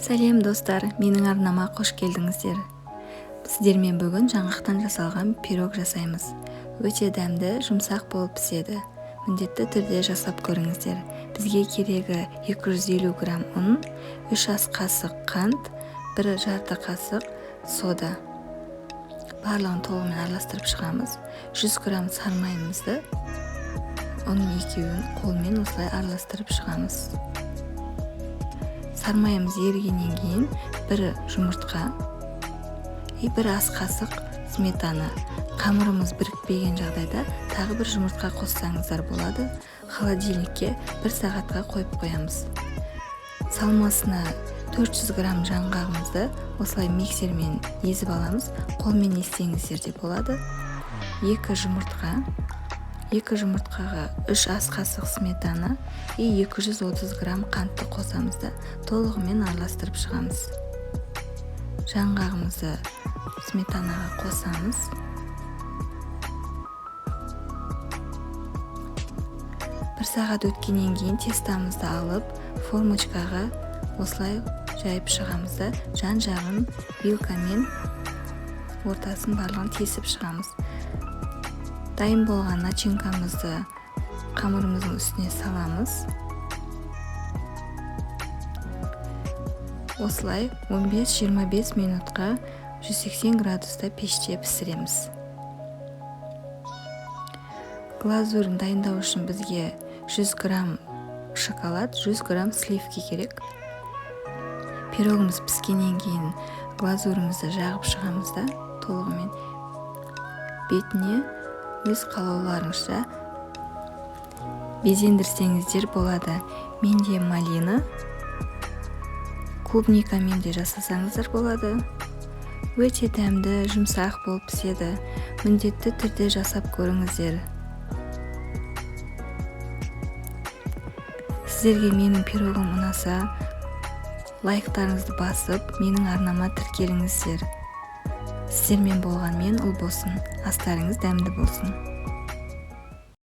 Сәлем достар, менің арнама қош келдіңіздер. Сіздермен бүгін жаңғақтан жасалған пирог жасаймыз. Өте дәмді, жұмсақ болып піседі. Міндетті түрде жасап көріңіздер. Бізге керегі 250 грамм ұн, 3 ас қасық қант, 1 жарты қасық сода. Барлығын толығымен араластырып шығамыз. 100 грамм сармайымызды оның екеуін қолмен осылай араластырып шығамыз. Сармайымыз ерігеннен кейін 1 жұмыртқа, 1 ас қасық сметана. Қамырымыз бірікпеген жағдайда тағы 1 жұмыртқа қоссаңыздар болады. Холодильникке 1 сағатқа қойып қоямыз. Салмасына 400 грамм жаңғағымызды осылай миксермен езіп аламыз. Қолмен езсеңіздер де болады. 2 жұмыртқаға 3 ас қасық сметана и 230 грамм қантты қосамыз да толығымен араластырып шығамыз. Жаңғағымызды сметанаға қосамыз. Бір сағат өткеннен кейін тестамызды алып, формочкаға осылай жайып шығамыз да жан-жағын вилкамен ортасын барлығын тесіп шығамыз. Дайын болған начинкамызды қамырымыздың үстіне саламыз. Осылай 15-25 минутқа 180 градуста пеште пісіреміз. Глазурын дайындау үшін бізге 100 грамм шоколад, 100 грамм сливки керек. Пирогымыз піскеннен кейін глазурымызды жағып шығамыз да толығымен бетіне өз қалауларыңызша безендірсеңіздер болады. Менде малина, клубникамен де жасасаңыздар болады. Өте дәмді, жұмсақ болып піседі. Міндетті түрде жасап көріңіздер. Сіздерге менің пирогым ұнаса, лайктарыңызды басып, менің арнама тіркеліңіздер. Сіздермен болған мен Ұлбосын. Астарыңыз дәмді болсын.